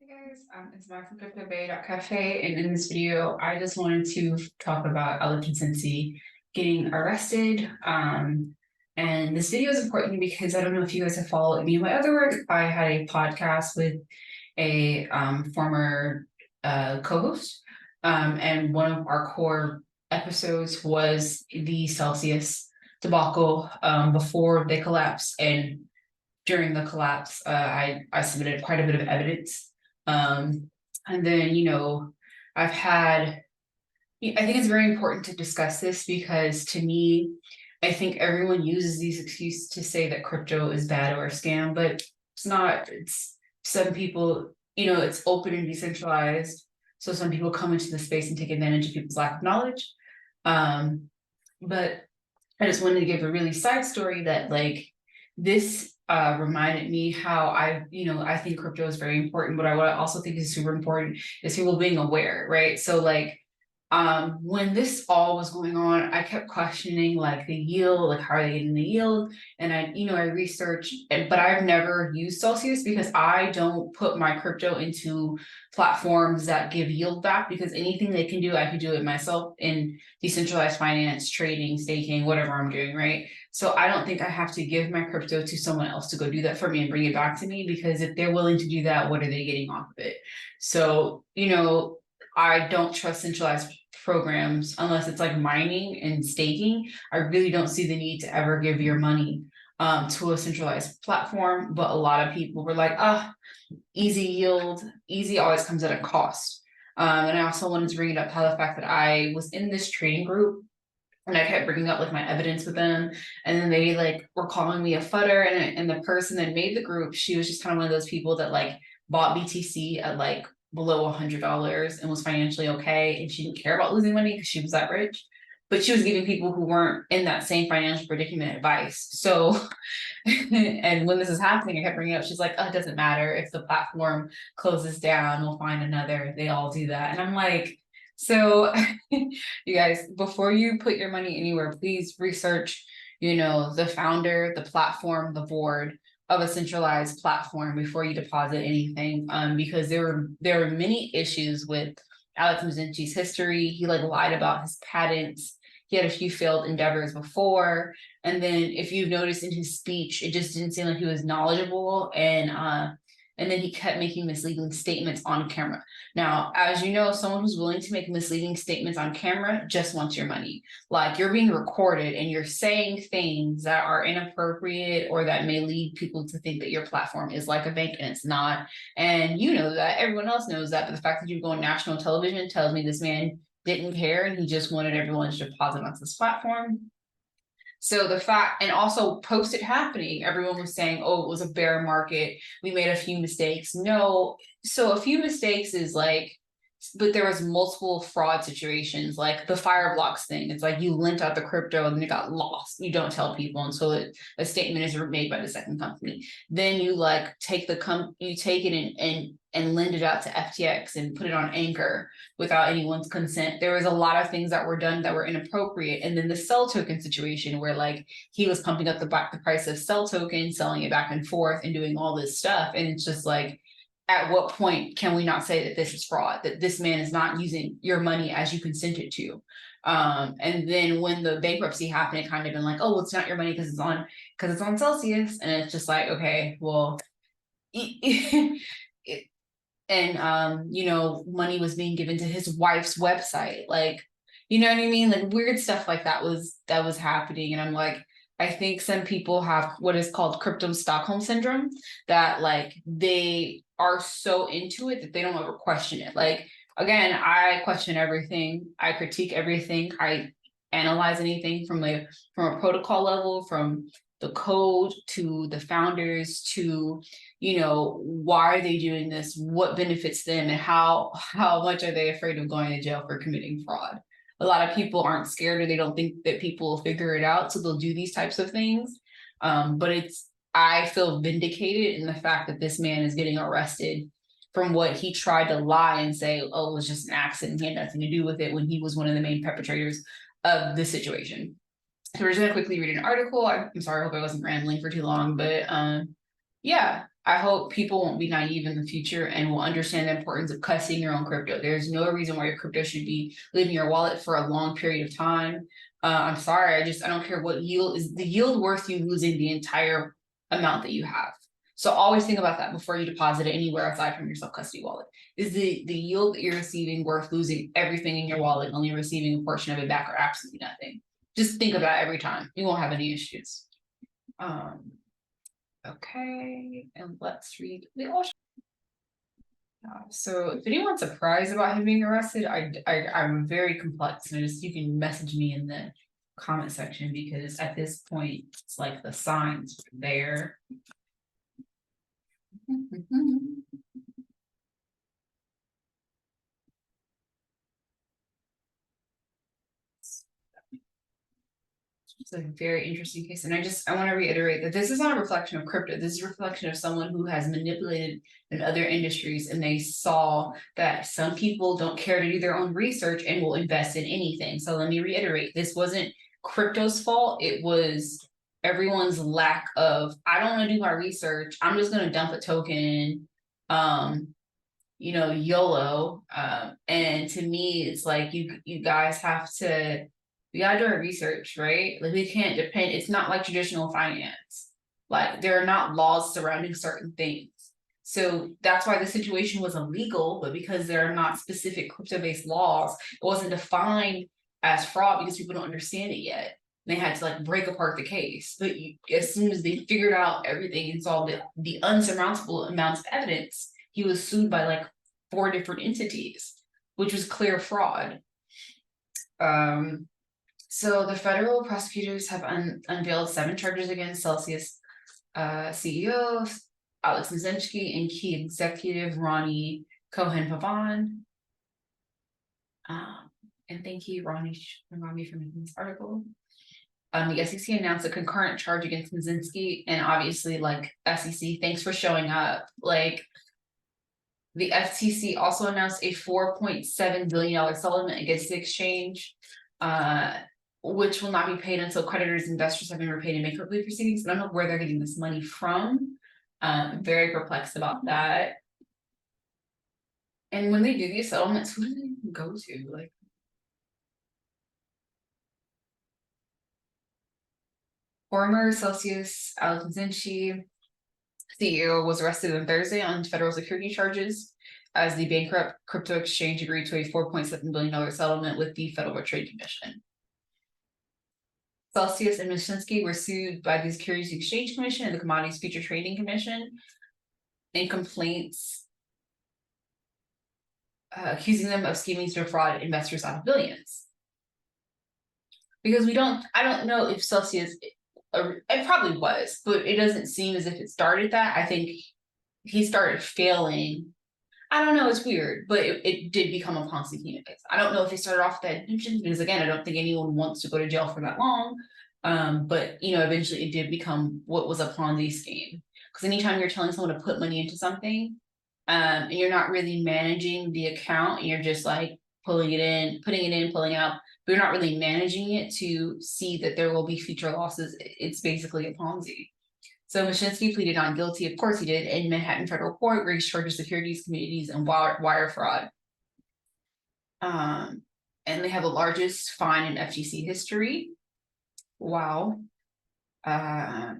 Hey guys, it's Max from Cafe, and in this video, I just wanted to talk about Ella Consistency getting arrested. And this video is important because I don't know if you guys have followed any of my other work. I had a podcast with a former co-host, and one of our core episodes was the Celsius debacle before they collapsed, and during the collapse, I submitted quite a bit of evidence. And then, I've had, I think it's very important to discuss this because to me, I think everyone uses these excuses to say that crypto is bad or a scam, but it's not. It's some people, it's open and decentralized. So some people come into the space and take advantage of people's lack of knowledge. But I just wanted to give a really side story that this reminded me how I think crypto is very important, but what I also think is super important is people being aware, right? So when this all was going on, I kept questioning the yield, how are they getting the yield? And I researched, but I've never used Celsius because I don't put my crypto into platforms that give yield back, because anything they can do, I can do it myself in decentralized finance, trading, staking, whatever I'm doing, right? So I don't think I have to give my crypto to someone else to go do that for me and bring it back to me, because if they're willing to do that, what are they getting off of it? So, I don't trust centralized programs unless it's like mining and staking. I really don't see the need to ever give your money to a centralized platform. But a lot of people were like, easy yield, easy always comes at a cost. And I also wanted to bring it up how the fact that I was in this trading group and I kept bringing up my evidence with them, and then they were calling me a futter, and the person that made the group, she was just kind of one of those people that bought BTC at below $100 and was financially okay, and she didn't care about losing money because she was that rich, but she was giving people who weren't in that same financial predicament advice. So and when this is happening, I kept bringing it up. She's like, oh, it doesn't matter if the platform closes down, we'll find another. They all do that. And I'm like, so you guys, before you put your money anywhere, please research, the founder, the platform, the board of a centralized platform before you deposit anything. Because there were many issues with Alex Mashinsky's history. He lied about his patents. He had a few failed endeavors before. And then if you've noticed in his speech, it just didn't seem like he was knowledgeable. And then he kept making misleading statements on camera. Now, as you know, someone who's willing to make misleading statements on camera just wants your money. You're being recorded and you're saying things that are inappropriate or that may lead people to think that your platform is like a bank, and it's not. And you know that, everyone else knows that, but the fact that you go on national television tells me this man didn't care and he just wanted everyone to deposit onto this platform. So the fact, and also post it happening, everyone was saying, oh, it was a bear market, we made a few mistakes. No, so a few mistakes is but there was multiple fraud situations, like the Fireblocks thing. It's you lent out the crypto and then it got lost. You don't tell people until a statement is made by the second company. Then you take you take it and lend it out to FTX and put it on Anchor without anyone's consent. There was a lot of things that were done that were inappropriate. And then the Cell token situation where he was pumping up the price of Cell token, selling it back and forth and doing all this stuff. And it's just at what point can we not say that this is fraud, that this man is not using your money as you consented to? And then when the bankruptcy happened, it kind of been oh, it's not your money because it's on Celsius. And it's just okay, well, money was being given to his wife's website. You know what I mean? Weird stuff like that was happening. And I'm I think some people have what is called crypto Stockholm syndrome, that they are so into it that they don't ever question it. Again, I question everything. I critique everything. I analyze anything from a protocol level, from the code to the founders to, why are they doing this? What benefits them, and how much are they afraid of going to jail for committing fraud? A lot of people aren't scared, or they don't think that people will figure it out, so they'll do these types of things. But I feel vindicated in the fact that this man is getting arrested from what he tried to lie and say, oh, it was just an accident, he had nothing to do with it, when he was one of the main perpetrators of the situation. So we're just gonna quickly read an article. I'm sorry, I hope I wasn't rambling for too long, but yeah. I hope people won't be naive in the future and will understand the importance of custody your own crypto. There's no reason why your crypto should be leaving your wallet for a long period of time. I'm sorry, I don't care what yield is the yield worth you losing the entire amount that you have. So always think about that before you deposit it anywhere aside from your self-custody wallet. Is the yield that you're receiving worth losing everything in your wallet and only receiving a portion of it back or absolutely nothing? Just think of that every time. You won't have any issues. Okay, and let's read the ocean. So if anyone's surprised about him being arrested, I'm very complex, and you can message me in the comment section, because at this point it's like the signs are there. It's a very interesting case, and I want to reiterate that this is not a reflection of crypto. This is a reflection of someone who has manipulated in other industries, and they saw that some people don't care to do their own research and will invest in anything. So let me reiterate, this wasn't crypto's fault. It was everyone's lack of, I don't want to do my research, I'm just going to dump a token, YOLO. And to me, it's like you guys have to, we gotta do our research, right? Like, we can't depend, it's not like traditional finance. Like, there are not laws surrounding certain things. So that's why the situation was illegal, but because there are not specific crypto-based laws, it wasn't defined as fraud because people don't understand it yet. They had to like break apart the case. But as soon as they figured out everything and saw the unsurmountable amounts of evidence, he was sued by like 4 different entities, which was clear fraud. So the federal prosecutors have unveiled 7 charges against Celsius CEO Alex Mashinsky and key executive Ronnie Cohen-Pavan. And thank you, Ronnie, for making this article. The SEC announced a concurrent charge against Mashinsky, and obviously, like, SEC, thanks for showing up. Like, the FTC also announced a $4.7 billion settlement against the exchange, which will not be paid until creditors and investors have been repaid in bankruptcy proceedings. I don't know where they're getting this money from. I'm very perplexed about that. And when they do these settlements, who do they even go to? Like, former Celsius Alex Mashinsky, CEO, was arrested on Thursday on federal security charges as the bankrupt crypto exchange agreed to a $4.7 billion settlement with the Federal Trade Commission. Celsius and Mashinsky were sued by the Securities Exchange Commission and the Commodities Future Trading Commission in complaints accusing them of scheming to defraud investors out of billions. Because I don't know if Celsius, it probably was, but it doesn't seem as if it started that. I think he started failing. I don't know, it's weird, but it did become a Ponzi scheme. I don't know if they started off with that intention, because again, I don't think anyone wants to go to jail for that long. But eventually it did become what was a Ponzi scheme. Because anytime you're telling someone to put money into something, and you're not really managing the account, and you're just like putting it in, pulling out, but you're not really managing it to see that there will be future losses, it's basically a Ponzi. So Mashinsky pleaded not guilty, of course he did, in Manhattan federal court, where he charged securities committees and wire fraud. And they have the largest fine in FTC history. Wow. Yeah,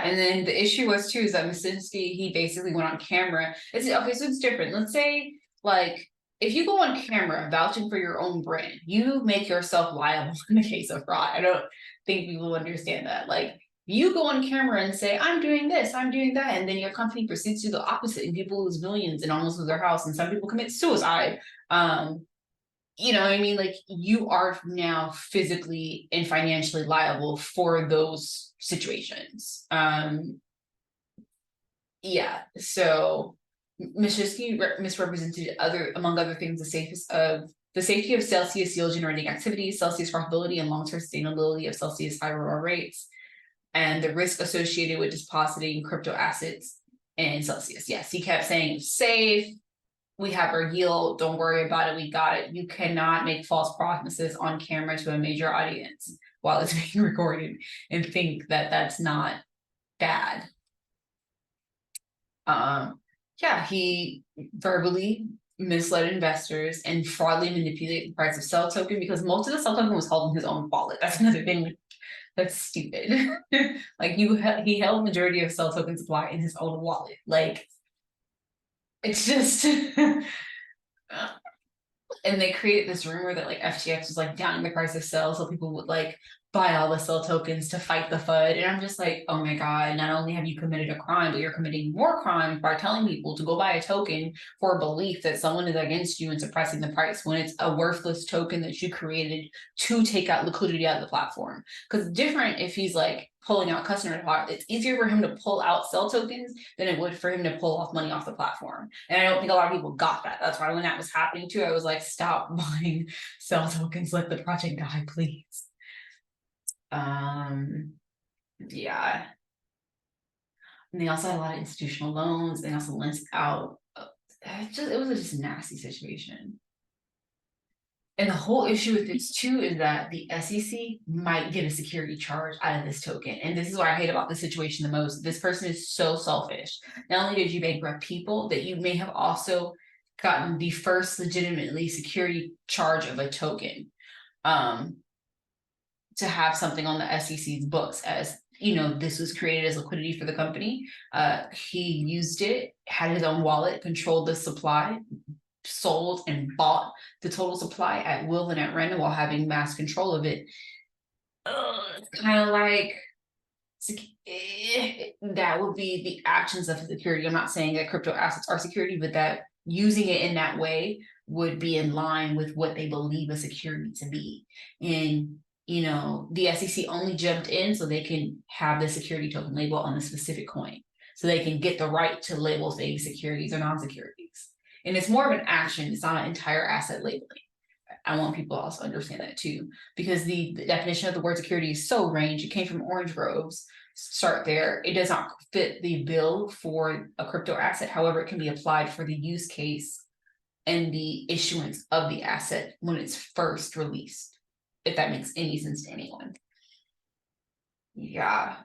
and then the issue was too is that Mashinsky, he basically went on camera. Okay, so it's different. Let's say, like, if you go on camera vouching for your own brand, you make yourself liable in the case of fraud. I don't think people understand that. Like, you go on camera and say, I'm doing this, I'm doing that, and then your company proceeds to do the opposite, and people lose millions and almost lose their house, and some people commit suicide. You know what I mean? Like, you are now physically and financially liable for those situations. Yeah, so Mashinsky misrepresented among other things, the safety of Celsius yield generating activities, Celsius profitability and long-term sustainability of Celsius high ROI rates, and the risk associated with depositing crypto assets in Celsius. Yes, he kept saying safe, we have our yield, don't worry about it, we got it. You cannot make false promises on camera to a major audience while it's being recorded and think that that's not bad. Yeah, he verbally misled investors and fraudulently manipulated the price of sell token because most of the sell token was held in his own wallet. That's another thing that's stupid. Like he held majority of sell token supply in his own wallet. Like it's just and they created this rumor that like FTX was like downing the price of sell so people would like buy all the sell tokens to fight the FUD. And I'm just like, oh my God, not only have you committed a crime, but you're committing more crime by telling people to go buy a token for a belief that someone is against you and suppressing the price when it's a worthless token that you created to take out liquidity out of the platform. Because it's different if he's like pulling out customer deposits. It's easier for him to pull out sell tokens than it would for him to pull off money off the platform. And I don't think a lot of people got that. That's why when that was happening too, I was like, stop buying sell tokens, let the project die, please. Yeah. And they also had a lot of institutional loans. They also lent out. It was just a nasty situation. And the whole issue with this too is that the SEC might get a security charge out of this token. And this is what I hate about the situation the most. This person is so selfish. Not only did you bankrupt people, that you may have also gotten the first legitimately security charge of a token. To have something on the SEC's books as, you know, this was created as liquidity for the company. He used it, had his own wallet, controlled the supply, sold and bought the total supply at will and at random while having mass control of it. Kind of like that would be the actions of security. I'm not saying that crypto assets are security, but that using it in that way would be in line with what they believe a security to be. And you know, the SEC only jumped in so they can have the security token label on the specific coin, so they can get the right to label things securities or non-securities. And it's more of an action, it's not an entire asset labeling. I want people to also understand that too, because the definition of the word security is so range. It came from orange groves. Start there. It does not fit the bill for a crypto asset. However, it can be applied for the use case and the issuance of the asset when it's first released, if that makes any sense to anyone. Yeah.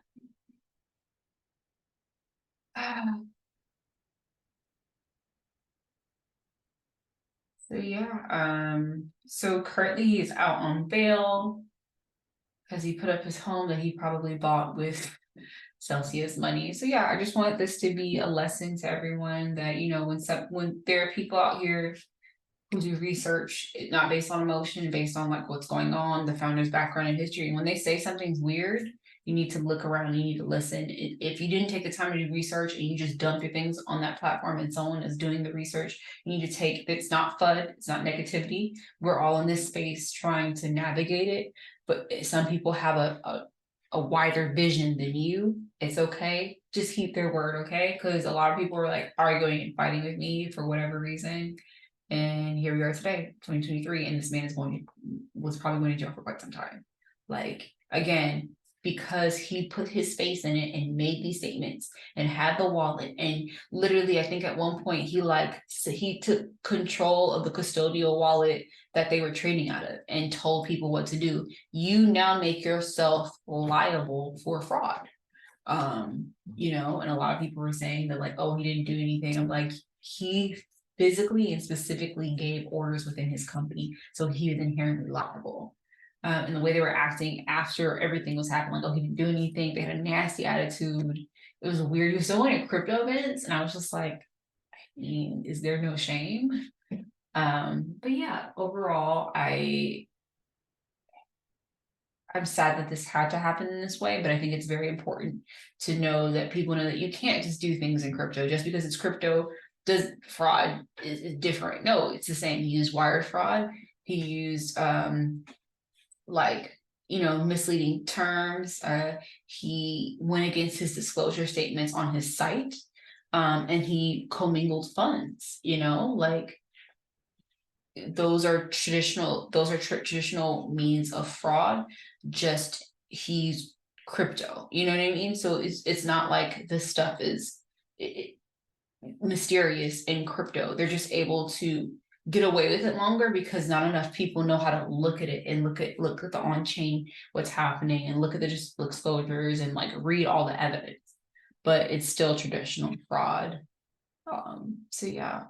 So yeah, so currently he's out on bail because he put up his home that he probably bought with Celsius money. So yeah, I just want this to be a lesson to everyone that, you know, when there are people out here who do research, not based on emotion, based on like what's going on, the founder's background and history. And when they say something's weird, you need to look around, you need to listen. If you didn't take the time to do research and you just dump your things on that platform and someone is doing the research, you need to take, it's not FUD, it's not negativity. We're all in this space trying to navigate it, but some people have a wider vision than you. It's okay. Just keep their word, okay? Because a lot of people are like arguing and fighting with me for whatever reason. And here we are today, 2023, and this man was probably going to jail for quite some time. Like, again, because he put his face in it and made these statements and had the wallet. And literally, I think at one point he took control of the custodial wallet that they were trading out of and told people what to do. You now make yourself liable for fraud. You know, and a lot of people were saying that like, oh, he didn't do anything. I'm like, he physically and specifically gave orders within his company, so he was inherently liable. And the way they were acting after everything was happening, like, oh, he didn't do anything. They had a nasty attitude. It was weird. He was so at crypto events, and I was just like, I mean, is there no shame? But yeah, overall, I'm sad that this had to happen in this way, but I think it's very important to know that people know that you can't just do things in crypto just because it's crypto. Does fraud is different? No, it's the same. He used wire fraud. He used like, you know, misleading terms. He went against his disclosure statements on his site, and he commingled funds. You know, like those are traditional means of fraud. Just he's crypto, you know what I mean? So it's not like this stuff is mysterious in crypto. They're just able to get away with it longer because not enough people know how to look at it and look at the on-chain what's happening and look at the just disclosures and like read all the evidence. But it's still traditional fraud. So yeah.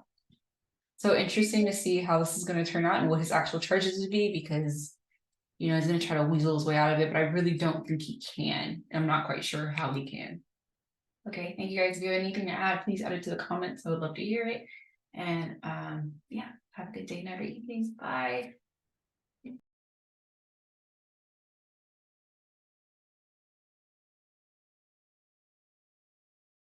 So interesting to see how this is going to turn out and what his actual charges would be, because he's going to try to weasel his way out of it, but I really don't think he can. I'm not quite sure how he can. Okay, thank you guys. If you have anything to add, please add it to the comments. I would love to hear it. And yeah, have a good day, night, or evening. Bye.